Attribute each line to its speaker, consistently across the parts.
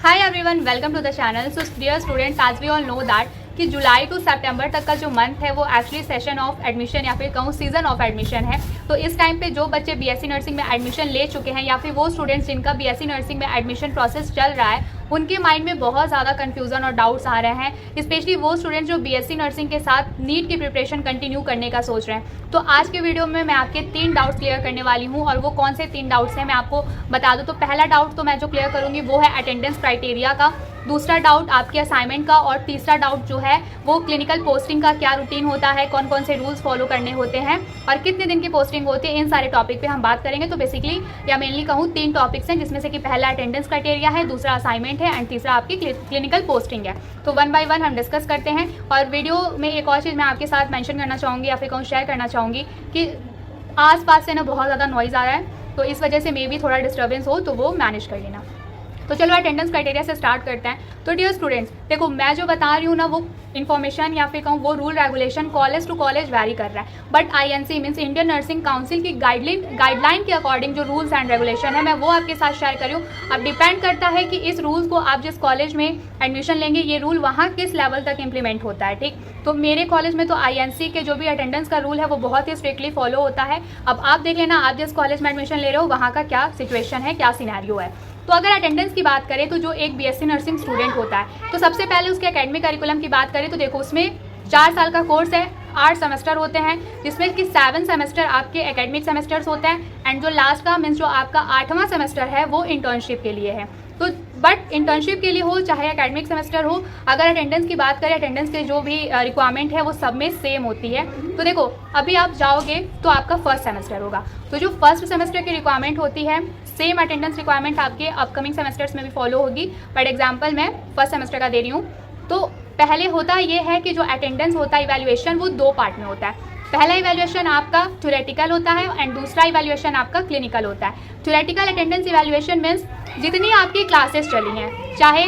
Speaker 1: Hi everyone, welcome to the channel. So dear students, as we all know that कि जुलाई to सितंबर तक का जो month है वो एक्चुअली सेशन ऑफ एडमिशन या फिर कहूँ सीजन ऑफ एडमिशन है। तो इस टाइम पे जो बच्चे बीएससी नर्सिंग में एडमिशन ले चुके हैं या फिर वो स्टूडेंट्स जिनका बीएससी नर्सिंग में एडमिशन प्रोसेस चल रहा है, उनके माइंड में बहुत ज़्यादा कंफ्यूजन और डाउट्स आ रहे हैं। स्पेशली वो स्टूडेंट्स जो बीएससी नर्सिंग के साथ नीट की प्रिपरेशन कंटिन्यू करने का सोच रहे हैं। तो आज के वीडियो में मैं आपके 3 डाउट्स क्लियर करने वाली हूँ और वो कौन से 3 डाउट्स हैं मैं आपको बता दूँ। तो पहला डाउट तो मैं जो क्लियर करूँगी वो है अटेंडेंस क्राइटेरिया का, दूसरा डाउट आपके असाइनमेंट का और तीसरा डाउट जो है वो क्लिनिकल पोस्टिंग का क्या रूटीन होता है, कौन कौन से रूल्स फॉलो करने होते हैं और कितने दिन की पोस्टिंग होती है। इन सारे टॉपिक पे हम बात करेंगे। तो बेसिकली या मेनली कहूँ 3 टॉपिक्स हैं, जिसमें से कि पहला अटेंडेंस क्राइटेरिया है, दूसरा असाइनमेंट है एंड तीसरा आपकी क्लिनिकल पोस्टिंग है। तो 1 बाय 1 हम डिस्कस करते हैं। और वीडियो में एक और चीज़ मैं आपके साथ मेंशन करना चाहूँगी या फिर कहूँ शेयर करना चाहूँगी कि आसपास से ना बहुत ज़्यादा नॉइज़ आ रहा है, तो इस वजह से मे भी थोड़ा डिस्टर्बेंस हो तो वो मैनेज कर लेना। तो चलो अटेंडेंस क्राइटेरिया से स्टार्ट करते हैं। तो डियर स्टूडेंट्स, देखो मैं जो बता रही हूँ ना वो इन्फॉर्मेशन या फिर कहूँ वो rule regulation college to college vary कर रहा है, but INC means Indian nursing council की गाइडलाइन के अकॉर्डिंग जो रूल्स एंड रेगुलेशन है मैं वो आपके साथ शेयर कर रही हूँ। अब डिपेंड करता है कि इस रूल्स को आप जिस कॉलेज में एडमिशन लेंगे ये रूल वहाँ किस लेवल तक इम्प्लीमेंट होता है। ठीक, तो मेरे कॉलेज में तो आईएनसी के जो भी अटेंडेंस का रूल है वो बहुत ही स्ट्रिक्टली फॉलो होता है। अब आप देख लेना आप जिस कॉलेज में एडमिशन ले रहे हो वहाँ का क्या सिचुएशन है, क्या सिनेरियो है। तो अगर अटेंडेंस की बात करें तो जो एक बीएससी नर्सिंग स्टूडेंट होता है तो सबसे पहले उसके एकेडमिक करिकुलम की बात करें तो देखो उसमें 4 साल का कोर्स है, 8 सेमेस्टर होते हैं, जिसमें कि 7 सेमेस्टर आपके एकेडमिक सेमेस्टर्स होते हैं एंड जो लास्ट का मीन्स जो आपका 8वां सेमेस्टर है वो इंटर्नशिप के लिए है। तो बट इंटर्नशिप के लिए हो चाहे एकेडमिक सेमेस्टर हो, अगर अटेंडेंस की बात करें अटेंडेंस के जो भी रिक्वायरमेंट है वो सब में सेम होती है। तो देखो अभी आप जाओगे तो आपका फर्स्ट सेमेस्टर होगा, तो जो फर्स्ट सेमेस्टर की रिक्वायरमेंट होती है सेम अटेंडेंस रिक्वायरमेंट आपके अपकमिंग सेमेस्टर्स में भी फॉलो होगी। बट एग्जाम्पल मैं फर्स्ट सेमेस्टर का दे रही हूँ। तो पहले होता ये है कि जो अटेंडेंस होता है इवैल्यूएशन वो 2 पार्ट में होता है। पहला इवैल्यूएशन आपका थ्योरेटिकल होता है एंड दूसरा इवैल्यूएशन आपका क्लिनिकल होता है। थ्योरेटिकल अटेंडेंस इवैल्यूएशन मीन्स जितनी आपकी क्लासेस चली हैं, चाहे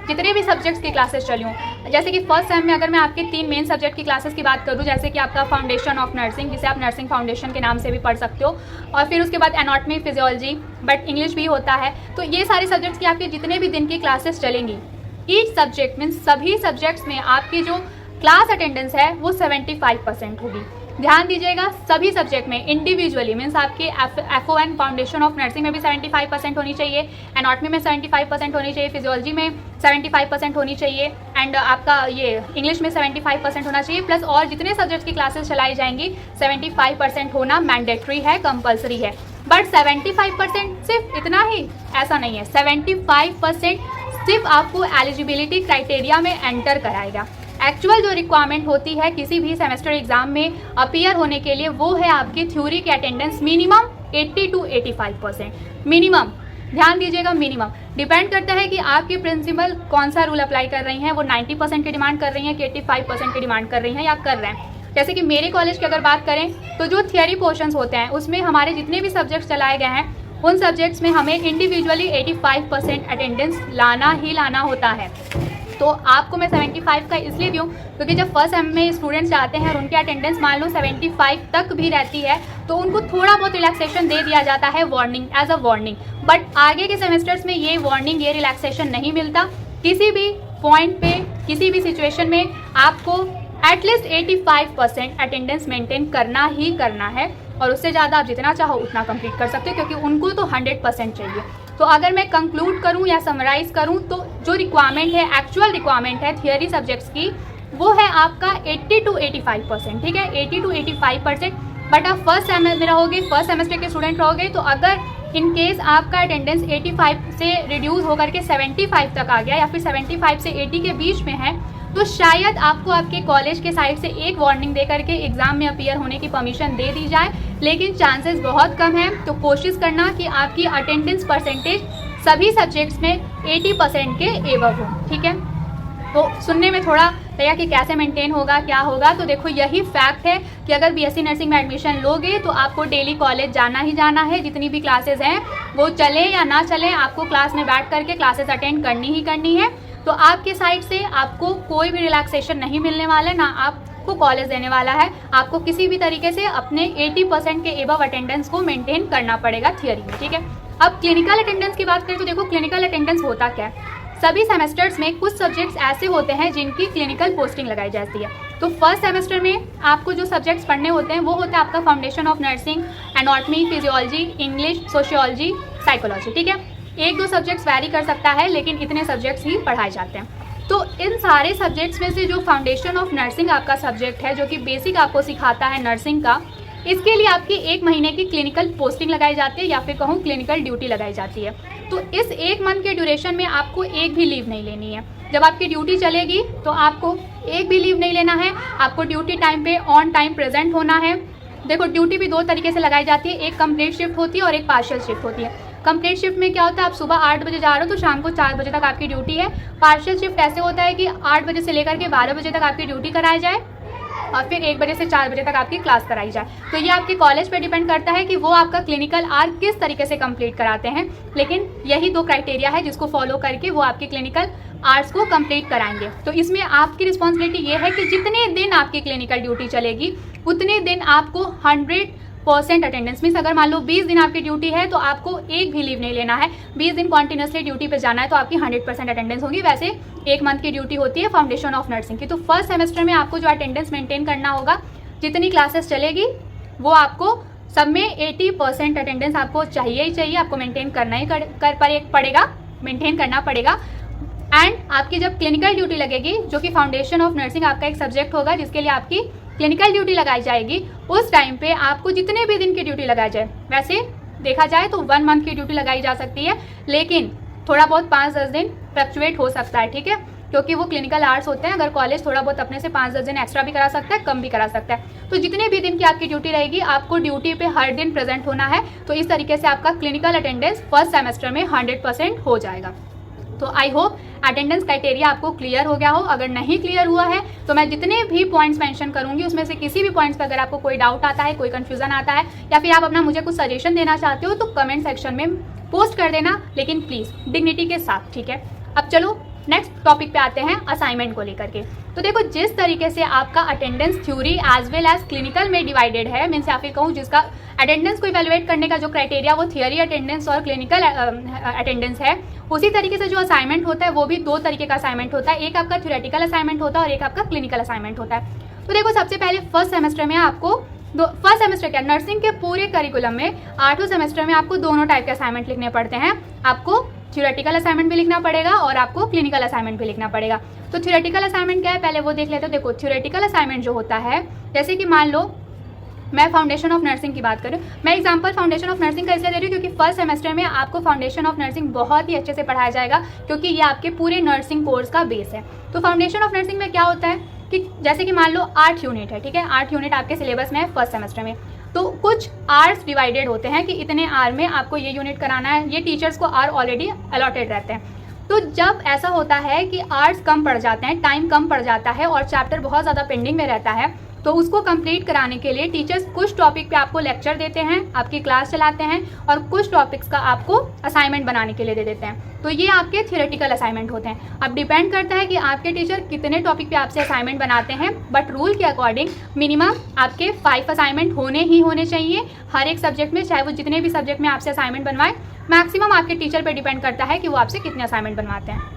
Speaker 1: जितने भी सब्जेक्ट्स की क्लासेस चली हों, जैसे कि फर्स्ट सेम में अगर मैं आपके 3 मेन सब्जेक्ट की क्लासेस की बात करूँ, जैसे कि आपका फाउंडेशन ऑफ नर्सिंग जिसे आप नर्सिंग फाउंडेशन के नाम से भी पढ़ सकते हो, और फिर उसके बाद एनाटॉमी फिजियोलॉजी बट इंग्लिश भी होता है। तो ये सारे सब्जेक्ट्स की आपके जितने भी दिन की क्लासेस चलेंगी, ईच सब्जेक्ट मीन्स सभी सब्जेक्ट्स में आपकी जो क्लास अटेंडेंस है वो 75% होगी। ध्यान दीजिएगा, सभी सब्जेक्ट में इंडिविजुअली मीन्स आपके एफओएन फाउंडेशन ऑफ नर्सिंग में भी 75% होनी चाहिए, एनाटॉमी में 75% होनी चाहिए, फिजियोलॉजी में 75% होनी चाहिए एंड आपका ये इंग्लिश में 75% होना चाहिए। प्लस और जितने सब्जेक्ट्स की क्लासेस चलाई जाएंगी 75% होना मैंडेटरी है, कंपल्सरी है। बट 75% सिर्फ इतना ही ऐसा नहीं है, 75% सिर्फ आपको एलिजिबिलिटी क्राइटेरिया में एंटर कराएगा। एक्चुअल जो रिक्वायरमेंट होती है किसी भी सेमेस्टर एग्जाम में अपीयर होने के लिए वो है आपकी थ्योरी की अटेंडेंस मिनिमम 80 to 85%। मिनिमम, ध्यान दीजिएगा, मिनिमम। डिपेंड करता है कि आपकी प्रिंसिपल कौन सा रूल अप्लाई कर रही हैं, वो 90% की डिमांड कर रही हैं कि 85% की डिमांड कर रही हैं या कर रहे हैं। जैसे कि मेरे कॉलेज की अगर बात करें तो जो थियरी पोर्शंस होते हैं उसमें हमारे जितने भी सब्जेक्ट्स चलाए गए हैं उन सब्जेक्ट्स में हमें इंडिविजुअली 85% अटेंडेंस लाना ही लाना होता है। तो आपको मैं 75 का इसलिए दूँ क्योंकि जब फर्स्ट सेम में स्टूडेंट्स जाते हैं और उनकी अटेंडेंस मान लो 75 तक भी रहती है तो उनको थोड़ा बहुत रिलैक्सेशन दे दिया जाता है, warning, as a warning. But आगे के सेमेस्टर्स में ये वार्निंग, ये रिलैक्सेशन नहीं मिलता। किसी भी पॉइंट पे, किसी भी सिचुएशन में आपको एटलीस्ट 85% अटेंडेंस मेंटेन करना ही करना है और उससे ज़्यादा आप जितना चाहो उतना कंप्लीट कर सकते हो क्योंकि उनको तो 100% चाहिए। तो अगर मैं कंक्लूड करूं या समराइज करूं तो जो रिक्वायरमेंट है, एक्चुअल रिक्वायरमेंट है थियरी सब्जेक्ट्स की, वो है आपका 80 to 85%। ठीक है, 80 to 85%। बट आप फर्स्ट सेम में रहोगे, फर्स्ट सेमेस्टर के स्टूडेंट रहोगे, तो अगर इन केस आपका अटेंडेंस 85 से रिड्यूस होकर के 75 तक आ गया या फिर 75 से 80 के बीच में है तो शायद आपको आपके कॉलेज के साइड से एक वार्निंग दे करके एग्ज़ाम में अपीयर होने की परमिशन दे दी जाए, लेकिन चांसेस बहुत कम है। तो कोशिश करना कि आपकी अटेंडेंस परसेंटेज सभी सब्जेक्ट्स में 80% के एबव हो। ठीक है, तो सुनने में थोड़ा लगा कि कैसे मेंटेन होगा, क्या होगा, तो देखो यही फैक्ट है कि अगर बीएससी नर्सिंग में एडमिशन लोगे तो आपको डेली कॉलेज जाना ही जाना है। जितनी भी क्लासेस हैं वो चले या ना चले, आपको क्लास में बैठ करके क्लासेस अटेंड करनी ही करनी है। तो आपके साइड से आपको कोई भी रिलैक्सेशन नहीं मिलने वाला है, ना आपको कॉलेज देने वाला है। आपको किसी भी तरीके से अपने 80% के एबव अटेंडेंस को मेंटेन करना पड़ेगा थियरी में। ठीक है, अब क्लिनिकल अटेंडेंस की बात करें तो देखो क्लिनिकल अटेंडेंस होता क्या है। सभी सेमेस्टर्स में कुछ सब्जेक्ट्स ऐसे होते हैं जिनकी क्लिनिकल पोस्टिंग लगाई जाती है। तो फर्स्ट सेमेस्टर में आपको जो सब्जेक्ट्स पढ़ने होते हैं वो होता है आपका foundation of nursing, anatomy, physiology, English, sociology, psychology. ठीक है, एक दो सब्जेक्ट्स वैरी कर सकता है, लेकिन इतने सब्जेक्ट्स ही पढ़ाए जाते हैं। तो इन सारे सब्जेक्ट्स में से जो फाउंडेशन ऑफ नर्सिंग आपका सब्जेक्ट है, जो कि बेसिक आपको सिखाता है नर्सिंग का, इसके लिए आपकी 1 महीने की क्लिनिकल पोस्टिंग लगाई जाती है, या फिर कहूँ क्लिनिकल ड्यूटी लगाई जाती है। तो इस 1 मंथ के ड्यूरेशन में आपको एक भी लीव नहीं लेनी है। जब आपकी ड्यूटी चलेगी तो आपको एक भी लीव नहीं लेना है। आपको ड्यूटी टाइम पे ऑन टाइम प्रेजेंट होना है। देखो, ड्यूटी भी 2 तरीके से लगाई जाती है, एक कंप्लीट शिफ्ट होती है और एक पार्शियल शिफ्ट होती है। कंप्लीट शिफ्ट में क्या होता है, आप सुबह 8 बजे जा रहे हो तो शाम को 4 बजे तक आपकी ड्यूटी है। पार्शियल शिफ्ट ऐसे होता है कि 8 बजे से लेकर के 12 बजे तक आपकी ड्यूटी कराई जाए और फिर 1 बजे से 4 बजे तक आपकी क्लास कराई जाए। तो ये आपके कॉलेज पे डिपेंड करता है कि वो आपका क्लिनिकल आवर किस तरीके से कंप्लीट कराते हैं, लेकिन यही 2 क्राइटेरिया है जिसको फॉलो करके वो आपके क्लिनिकल आवर्स को कंप्लीट कराएंगे। तो इसमें आपकी रिस्पॉन्सिबिलिटी ये है कि जितने दिन आपकी क्लिनिकल ड्यूटी चलेगी उतने दिन आपको 100% अटेंडेंस, मीन्स अगर मान लो 20 दिन आपकी ड्यूटी है तो आपको एक भी लीव नहीं लेना है। 20 दिन कॉन्टिन्यूसली ड्यूटी पे जाना है तो आपकी 100% अटेंडेंस होगी। वैसे 1 मंथ की ड्यूटी होती है फाउंडेशन ऑफ नर्सिंग की। तो फर्स्ट सेमेस्टर में आपको जो अटेंडेंस मेंटेन करना होगा, जितनी क्लासेस चलेगी वो आपको सब में 80% अटेंडेंस आपको चाहिए ही चाहिए, आपको मेंटेन करना ही पड़ेगा, मेंटेन करना पड़ेगा। एंड आपकी जब क्लिनिकल ड्यूटी लगेगी, जो कि फाउंडेशन ऑफ नर्सिंग आपका एक सब्जेक्ट होगा जिसके लिए आपकी क्लिनिकल ड्यूटी लगाई जाएगी, उस टाइम पे आपको जितने भी दिन की ड्यूटी लगाई जाए, वैसे देखा जाए तो 1 मंथ की ड्यूटी लगाई जा सकती है, लेकिन थोड़ा बहुत 5-10 दिन फ्लक्चुएट हो सकता है। ठीक है, क्योंकि वो क्लिनिकल आवर्स होते हैं। अगर कॉलेज थोड़ा बहुत अपने से 5-10 दिन एक्स्ट्रा भी करा सकता है, कम भी करा सकता है। तो जितने भी दिन की आपकी ड्यूटी रहेगी, आपको ड्यूटी पे हर दिन प्रेजेंट होना है। तो इस तरीके से आपका क्लिनिकल अटेंडेंस फर्स्ट सेमेस्टर में 100% हो जाएगा। तो आई होप अटेंडेंस क्राइटेरिया आपको क्लियर हो गया हो। अगर नहीं क्लियर हुआ है तो मैं जितने भी पॉइंट्स मेंशन करूंगी उसमें से किसी भी पॉइंट्स पर अगर आपको कोई डाउट आता है, कोई कंफ्यूजन आता है, या फिर आप अपना मुझे कुछ सजेशन देना चाहते हो, तो कमेंट सेक्शन में पोस्ट कर देना, लेकिन प्लीज़ डिग्निटी के साथ। ठीक है, अब चलो नेक्स्ट टॉपिक पे आते हैं, असाइनमेंट को लेकर के। तो देखो, जिस तरीके से आपका attendance theory as well as clinical में डिवाइडेड है, मीन्स या फिर कहूँ जिसका अटेंडेंस को इवेलुएट करने का जो क्राइटेरिया वो थियरी अटेंडेंस और क्लिनिकल अटेंडेंस है, उसी तरीके से जो असाइनमेंट होता है वो भी 2 तरीके का असाइनमेंट होता है। एक आपका थ्योरेटिकल असाइनमेंट होता है और एक आपका क्लिनिकल असाइनमेंट होता है। तो देखो, सबसे पहले फर्स्ट सेमेस्टर में आपको फर्स्ट सेमेस्टर क्या, नर्सिंग के पूरे करिकुलम में 8वें सेमेस्टर में आपको दोनों टाइप के असाइनमेंट लिखने पड़ते हैं। आपको थ्योरेटिकल असाइनमेंट भी लिखना पड़ेगा और आपको क्लिनिकल असाइनमेंट भी लिखना पड़ेगा। तो थ्योरेटिकल असाइनमेंट क्या है, पहले वो देख लेते हैं। देखो, थ्योरेटिकल असाइनमेंट जो होता है, जैसे कि मान लो मैं फाउंडेशन ऑफ नर्सिंग की बात करूँ, मैं एग्जांपल फाउंडेशन ऑफ नर्सिंग का इसलिए दे रही हूँ क्योंकि फर्स्ट सेमेस्टर में आपको फाउंडेशन ऑफ नर्सिंग बहुत ही अच्छे से पढ़ाया जाएगा, क्योंकि ये आपके पूरे नर्सिंग कोर्स का बेस है। तो फाउंडेशन ऑफ नर्सिंग में क्या होता है कि जैसे कि मान लो 8 यूनिट है, ठीक है, 8 यूनिट आपके सिलेबस में है फर्स्ट सेमेस्टर में। तो कुछ आर्स डिवाइडेड होते हैं कि इतने आर में आपको ये यूनिट कराना है, ये टीचर्स को आर ऑलरेडी अलॉटेड रहते हैं। तो जब ऐसा होता है कि आर्स कम पड़ जाते हैं, टाइम कम पड़ जाता है और चैप्टर बहुत ज़्यादा पेंडिंग में रहता है, तो उसको कंप्लीट कराने के लिए टीचर्स कुछ टॉपिक पे आपको लेक्चर देते हैं, आपकी क्लास चलाते हैं, और कुछ टॉपिक्स का आपको असाइनमेंट बनाने के लिए दे देते हैं। तो ये आपके थ्योरेटिकल असाइनमेंट होते हैं। अब डिपेंड करता है कि आपके टीचर कितने टॉपिक पे आपसे असाइनमेंट बनाते हैं, बट रूल के अकॉर्डिंग मिनिमम आपके 5 असाइनमेंट होने ही होने चाहिए हर एक सब्जेक्ट में, चाहे वो जितने भी सब्जेक्ट में आपसे असाइनमेंट बनवाए। मैक्सिमम आपके टीचर पर डिपेंड करता है कि वो आपसे कितने असाइनमेंट बनवाते हैं।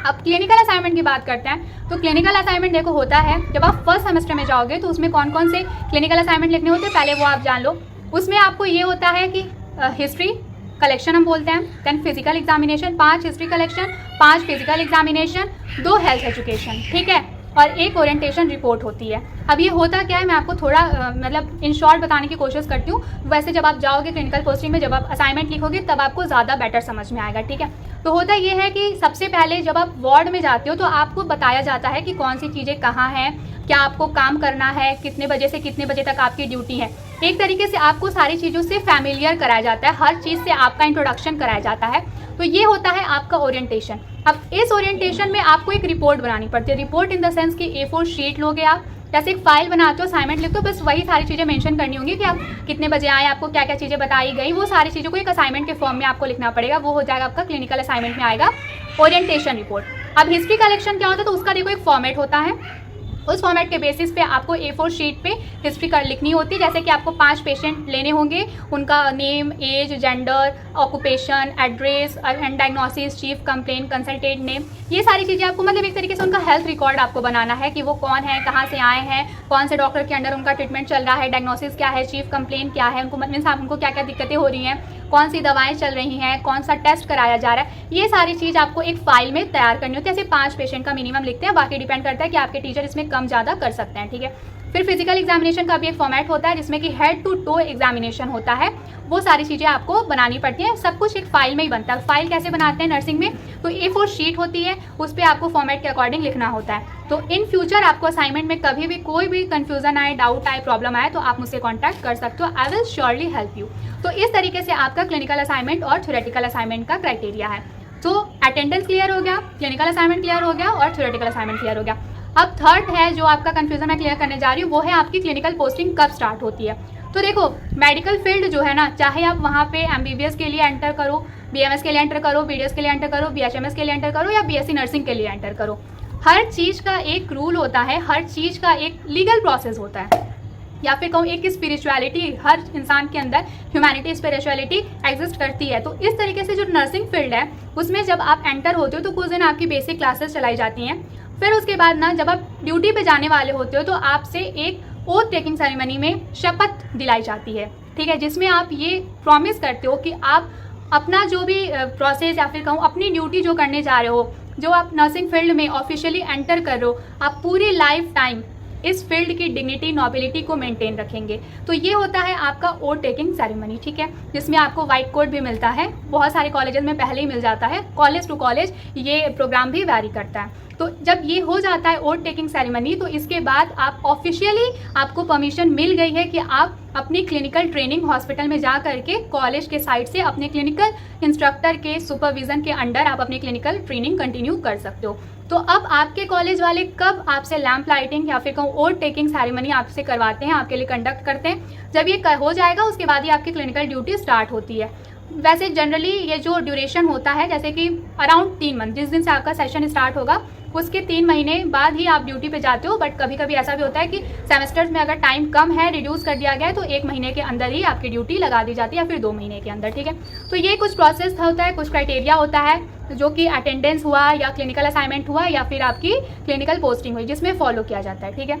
Speaker 1: अब क्लिनिकल असाइनमेंट की बात करते हैं। तो क्लिनिकल असाइनमेंट देखो होता है, जब आप फर्स्ट सेमेस्टर में जाओगे तो उसमें कौन कौन से क्लिनिकल असाइनमेंट लिखने होते हैं पहले वो आप जान लो। उसमें आपको ये होता है कि हिस्ट्री कलेक्शन हम बोलते हैं, then physical examination, 5 history collection, 5 physical examination, 2 health education, ठीक है, और 1 ओरिएंटेशन रिपोर्ट होती है। अब ये होता क्या है, मैं आपको थोड़ा मतलब इन शॉर्ट बताने की कोशिश करती हूँ। वैसे जब आप जाओगे क्लिनिकल पोस्टिंग में, जब आप असाइनमेंट लिखोगे तब आपको ज़्यादा बेटर समझ में आएगा, ठीक है। तो होता ये है कि सबसे पहले जब आप वार्ड में जाते हो तो आपको बताया जाता है कि कौन सी चीज़ें कहाँ हैं, क्या आपको काम करना है, कितने बजे से कितने बजे तक आपकी ड्यूटी है। एक तरीके से आपको सारी चीज़ों से फैमिलियर कराया जाता है, हर चीज़ से आपका इंट्रोडक्शन कराया जाता है। तो ये होता है आपका ओरिएंटेशन। अब इस ओरिएंटेशन में आपको एक रिपोर्ट बनानी पड़ती है। रिपोर्ट इन द सेंस कि A4 शीट लोगे आप, जैसे एक फाइल बनाते हो, असाइनमेंट लिखते हो, बस वही सारी चीज़ें मेंशन करनी होंगी कि आप कितने बजे आए, आपको क्या क्या चीज़ें बताई गई, वो सारी चीज़ों को एक असाइनमेंट के फॉर्म में आपको लिखना पड़ेगा। वो हो जाएगा आपका क्लिनिकल असाइनमेंट में आएगा ओरिएंटेशन रिपोर्ट। अब हिस्ट्री कलेक्शन क्या होता है, तो उसका देखो एक फॉर्मेट होता है। उस फॉर्मेट के बेसिस पे आपको A4 शीट पे हिस्ट्री कार्ड लिखनी होती है। जैसे कि आपको 5 पेशेंट लेने होंगे, उनका name, age, gender, occupation, address and diagnosis, chief complain, consultant name, ये सारी चीज़ें आपको मतलब एक तरीके से उनका हेल्थ रिकॉर्ड आपको बनाना है कि वो कौन है, कहाँ से आए हैं, कौन से डॉक्टर के अंडर उनका ट्रीटमेंट चल रहा है, डायग्नोसिस क्या है, चीफ कंप्लेन क्या है, उनको मतलब उनको क्या क्या दिक्कतें हो रही हैं, कौन सी दवाएं चल रही हैं, कौन सा टेस्ट कराया जा रहा है, ये सारी चीज़ आपको एक फाइल में तैयार करनी होती है। ऐसे 5 पेशेंट का मिनिमम लिखते हैं, बाकी डिपेंड करता है कि आपके टीचर इसमें कम ज़्यादा कर सकते हैं, ठीक है। फिर फिजिकल एग्जामिनेशन का भी एक फॉर्मेट होता है जिसमें कि हेड टू टो एग्जामिनेशन होता है, वो सारी चीज़ें आपको बनानी पड़ती हैं। सब कुछ एक फाइल में ही बनता है। फाइल कैसे बनाते हैं नर्सिंग में, तो A4 शीट होती है, उस पर आपको फॉर्मेट के अकॉर्डिंग लिखना होता है। तो इन फ्यूचर आपको असाइनमेंट में कभी भी कोई भी कन्फ्यूजन आए, डाउट आए, प्रॉब्लम आए तो आप मुझसे कॉन्टैक्ट कर सकते हो। I will surely help you. तो इस तरीके से आपका क्लिनिकल असाइनमेंट और थ्योरेटिकल असाइनमेंट का क्राइटेरिया है। तो अटेंडेंस क्लियर हो गया, क्लिनिकल असाइनमेंट क्लियर हो गया और थ्योरेटिकल असाइनमेंट क्लियर हो गया। अब थर्ड है जो आपका कन्फ्यूजन मैं क्लियर करने जा रही हूँ, वो है आपकी क्लिनिकल पोस्टिंग कब स्टार्ट होती है। तो देखो, मेडिकल फील्ड जो है ना, चाहे आप वहाँ पे MBBS के लिए एंटर करो, BMS के लिए एंटर करो, BDS के लिए एंटर करो, BHMS के लिए एंटर करो या BSc नर्सिंग के लिए एंटर करो, हर चीज़ का एक रूल होता है, हर चीज़ का एक लीगल प्रोसेस होता है, या फिर कहूँ एक स्पिरिचुअलिटी, हर इंसान के अंदर ह्यूमैनिटी, स्पिरिचुअलिटी एग्जिस्ट करती है। तो इस तरीके से जो नर्सिंग फील्ड है उसमें जब आप एंटर होते हो तो कुछ दिन आपकी बेसिक क्लासेस चलाई जाती हैं। फिर उसके बाद ना जब आप ड्यूटी पे जाने वाले होते हो तो आपसे एक ओथ टेकिंग सेरेमनी में शपथ दिलाई जाती है, ठीक है, जिसमें आप ये प्रॉमिस करते हो कि आप अपना जो भी प्रोसेस या फिर कहूँ अपनी ड्यूटी जो करने जा रहे हो, जो आप नर्सिंग फील्ड में ऑफिशियली एंटर कर रहे हो, आप पूरी लाइफ टाइम इस फील्ड की डिग्निटी, नोबिलिटी को मेंटेन रखेंगे। तो ये होता है आपका ओथ टेकिंग सेरेमनी, ठीक है, जिसमें आपको व्हाइट कोट भी मिलता है। बहुत सारे कॉलेजेस में पहले ही मिल जाता है, कॉलेज टू कॉलेज ये प्रोग्राम भी वैरी करता है। तो जब ये हो जाता है ओथ टेकिंग सेरेमनी, तो इसके बाद आप ऑफिशियली आपको परमिशन मिल गई है कि आप अपनी क्लिनिकल ट्रेनिंग हॉस्पिटल में जा करके कॉलेज के साइड से अपने क्लिनिकल इंस्ट्रक्टर के सुपरविजन के अंडर आप अपनी क्लिनिकल ट्रेनिंग कंटिन्यू कर सकते हो। तो अब आपके कॉलेज वाले कब आपसे लैंप लाइटिंग या फिर कहूँ ओथ टेकिंग सेरेमनी आपसे करवाते हैं, आपके लिए कंडक्ट करते हैं, जब ये हो जाएगा उसके बाद ही आपकी क्लिनिकल ड्यूटी स्टार्ट होती है। वैसे जनरली ये जो ड्यूरेशन होता है, जैसे कि अराउंड 3 मंथ, जिस दिन से आपका सेशन स्टार्ट होगा उसके 3 महीने बाद ही आप ड्यूटी पे जाते हो। बट कभी कभी ऐसा भी होता है कि सेमेस्टर्स में अगर टाइम कम है, रिड्यूस कर दिया गया है, तो 1 महीने के अंदर ही आपकी ड्यूटी लगा दी जाती है या फिर 2 महीने के अंदर, ठीक है। तो ये कुछ प्रोसेस होता है, कुछ क्राइटेरिया होता है जो कि अटेंडेंस हुआ या क्लिनिकल असाइनमेंट हुआ या फिर आपकी क्लिनिकल पोस्टिंग हुई, जिसमें फॉलो किया जाता है, ठीक है।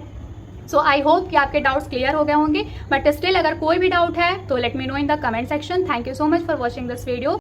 Speaker 1: सो आई होप कि आपके डाउट्स क्लियर हो गए होंगे, बट स्टिल अगर कोई भी डाउट है तो let me know in the comment section. Thank you so much for watching this video.